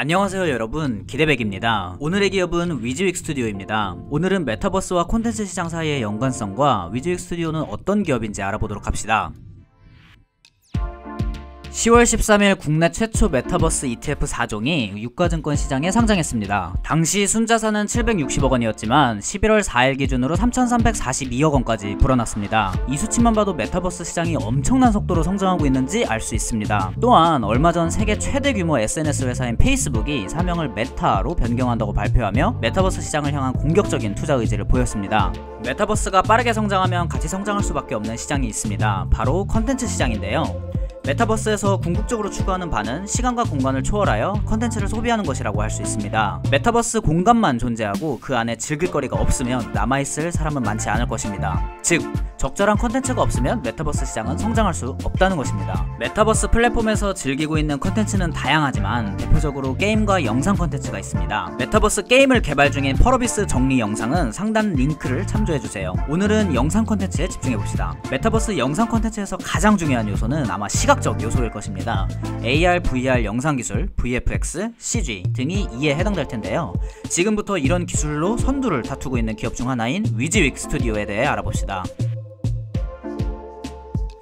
안녕하세요 여러분, 기대백입니다. 오늘의 기업은 위즈윅 스튜디오입니다. 오늘은 메타버스와 콘텐츠 시장 사이의 연관성과 위즈윅 스튜디오는 어떤 기업인지 알아보도록 합시다. 10월 13일 국내 최초 메타버스 ETF 4종이 유가증권 시장에 상장했습니다. 당시 순자산은 760억원이었지만 11월 4일 기준으로 3342억원까지 불어났습니다. 이 수치만 봐도 메타버스 시장이 엄청난 속도로 성장하고 있는지 알 수 있습니다. 또한 얼마 전 세계 최대 규모 SNS 회사인 페이스북이 사명을 메타로 변경한다고 발표하며 메타버스 시장을 향한 공격적인 투자 의지를 보였습니다. 메타버스가 빠르게 성장하면 같이 성장할 수밖에 없는 시장이 있습니다. 바로 컨텐츠 시장인데요. 메타버스에서 궁극적으로 추구하는 바는 시간과 공간을 초월하여 컨텐츠를 소비하는 것이라고 할 수 있습니다. 메타버스 공간만 존재하고 그 안에 즐길 거리가 없으면 남아있을 사람은 많지 않을 것입니다. 즉, 적절한 컨텐츠가 없으면 메타버스 시장은 성장할 수 없다는 것입니다. 메타버스 플랫폼에서 즐기고 있는 컨텐츠는 다양하지만 대표적으로 게임과 영상 컨텐츠가 있습니다. 메타버스 게임을 개발 중인 펄어비스 정리 영상은 상단 링크를 참조해주세요. 오늘은 영상 컨텐츠에 집중해봅시다. 메타버스 영상 컨텐츠에서 가장 중요한 요소는 아마 시각적 요소일 것입니다. AR, VR 영상기술, VFX, CG 등이 이에 해당될 텐데요. 지금부터 이런 기술로 선두를 다투고 있는 기업 중 하나인 위즈윅 스튜디오에 대해 알아봅시다.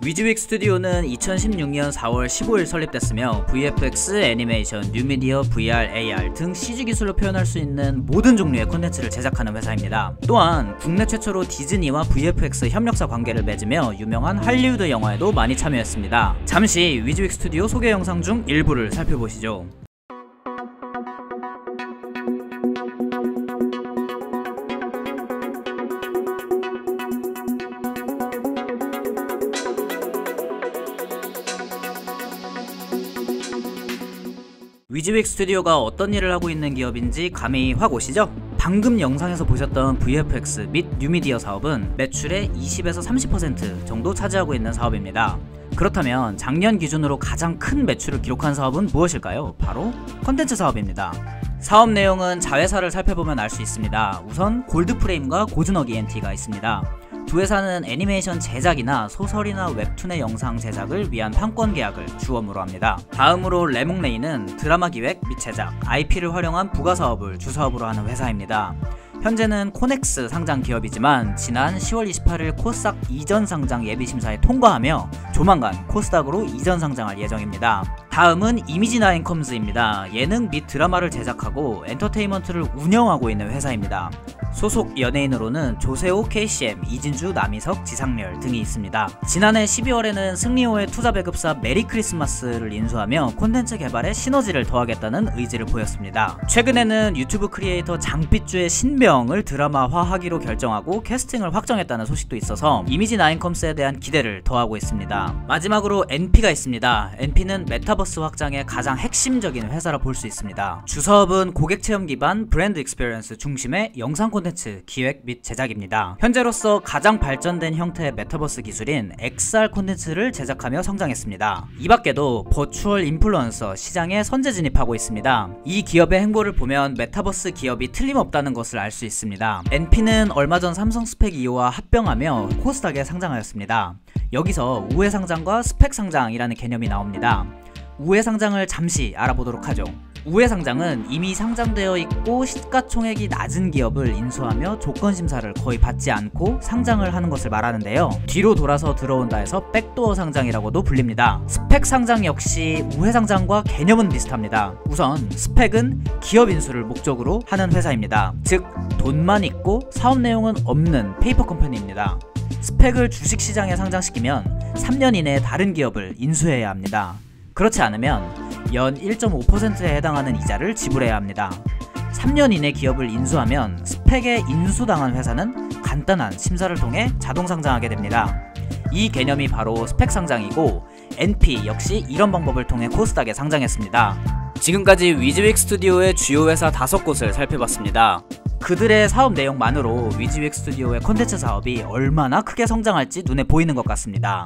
위즈윅 스튜디오는 2016년 4월 15일 설립됐으며 VFX, 애니메이션, 뉴미디어, VR, AR 등 CG 기술로 표현할 수 있는 모든 종류의 콘텐츠를 제작하는 회사입니다. 또한 국내 최초로 디즈니와 VFX 협력사 관계를 맺으며 유명한 할리우드 영화에도 많이 참여했습니다. 잠시 위즈윅 스튜디오 소개 영상 중 일부를 살펴보시죠. 위즈윅 스튜디오가 어떤 일을 하고 있는 기업인지 감이 확 오시죠? 방금 영상에서 보셨던 VFX 및 뉴미디어 사업은 매출의 20에서 30% 정도 차지하고 있는 사업입니다. 그렇다면 작년 기준으로 가장 큰 매출을 기록한 사업은 무엇일까요? 바로 컨텐츠 사업입니다. 사업 내용은 자회사를 살펴보면 알 수 있습니다. 우선 골드프레임과 고즈넉 ENT가 있습니다. 두 회사는 애니메이션 제작이나 소설이나 웹툰의 영상 제작을 위한 판권 계약을 주업무로 합니다. 다음으로 레몽레이는 드라마 기획 및 제작, IP를 활용한 부가 사업을 주사업으로 하는 회사입니다. 현재는 코넥스 상장 기업이지만 지난 10월 28일 코스닥 이전 상장 예비심사에 통과하며 조만간 코스닥으로 이전 상장할 예정입니다. 다음은 이미지나인컴즈입니다. 예능 및 드라마를 제작하고 엔터테인먼트를 운영하고 있는 회사입니다. 소속 연예인으로는 조세호, KCM, 이진주, 남희석, 지상렬 등이 있습니다. 지난해 12월에는 승리호의 투자 배급사 메리 크리스마스를 인수하며 콘텐츠 개발에 시너지를 더하겠다는 의지를 보였습니다. 최근에는 유튜브 크리에이터 장삐쭈의 신병을 드라마화하기로 결정하고 캐스팅을 확정했다는 소식도 있어서 이미지나인컴스에 대한 기대를 더하고 있습니다. 마지막으로 NP가 있습니다. NP는 메타버스 확장의 가장 핵심적인 회사라 볼 수 있습니다. 주사업은 고객 체험 기반 브랜드 익스피리언스 중심의 영상 콘텐츠 기획 및 제작입니다. 현재로서 가장 발전된 형태의 메타버스 기술인 XR 콘텐츠를 제작하며 성장했습니다. 이 밖에도 버추얼 인플루언서 시장에 선제 진입하고 있습니다. 이 기업의 행보를 보면 메타버스 기업이 틀림없다는 것을 알 수 있습니다. NP는 얼마 전 삼성 스펙 2호와 합병하며 코스닥에 상장하였습니다. 여기서 우회 상장과 스펙 상장이라는 개념이 나옵니다. 우회 상장을 잠시 알아보도록 하죠. 우회 상장은 이미 상장되어 있고 시가총액이 낮은 기업을 인수하며 조건 심사를 거의 받지 않고 상장을 하는 것을 말하는데요. 뒤로 돌아서 들어온다 해서 백도어 상장이라고도 불립니다. 스펙 상장 역시 우회 상장과 개념은 비슷합니다. 우선 스펙은 기업 인수를 목적으로 하는 회사입니다. 즉 돈만 있고 사업 내용은 없는 페이퍼 컴퍼니입니다. 스펙을 주식시장에 상장시키면 3년 이내에 다른 기업을 인수해야 합니다. 그렇지 않으면 연 1.5%에 해당하는 이자를 지불해야 합니다. 3년 이내 기업을 인수하면 스펙에 인수당한 회사는 간단한 심사를 통해 자동 상장하게 됩니다. 이 개념이 바로 스펙 상장이고 NP 역시 이런 방법을 통해 코스닥에 상장했습니다. 지금까지 위즈윅 스튜디오의 주요 회사 5곳을 살펴봤습니다. 그들의 사업 내용만으로 위즈윅 스튜디오의 콘텐츠 사업이 얼마나 크게 성장할지 눈에 보이는 것 같습니다.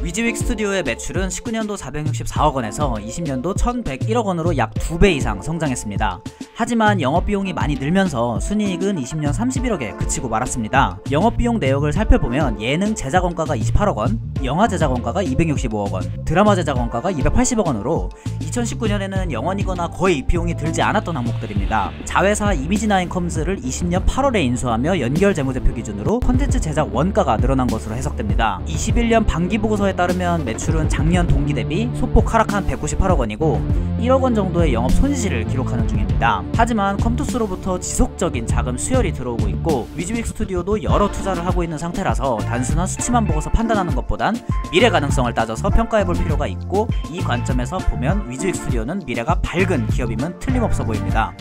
위즈윅 스튜디오의 매출은 19년도 464억원에서 20년도 1101억원으로 약 2배 이상 성장했습니다. 하지만 영업비용이 많이 늘면서 순이익은 20년 31억에 그치고 말았습니다. 영업비용 내역을 살펴보면 예능 제작 원가가 28억원, 영화 제작 원가가 265억원, 드라마 제작 원가가 280억원으로 2019년에는 영원이거나 거의 비용이 들지 않았던 항목들입니다. 자회사 이미지나인컴즈를 20년 8월에 인수하며 연결 재무제표 기준으로 콘텐츠 제작 원가가 늘어난 것으로 해석됩니다. 21년 반기보고서에 따르면 매출은 작년 동기 대비 소폭 하락한 198억원이고 1억원 정도의 영업 손실을 기록하는 중입니다. 하지만 컴투스로부터 지속적인 자금 수혈이 들어오고 있고 위즈윅 스튜디오도 여러 투자를 하고 있는 상태라서 단순한 수치만 보고서 판단하는 것보단 미래 가능성을 따져서 평가해볼 필요가 있고 이 관점에서 보면 위즈윅 스튜디오는 미래가 밝은 기업임은 틀림없어 보입니다.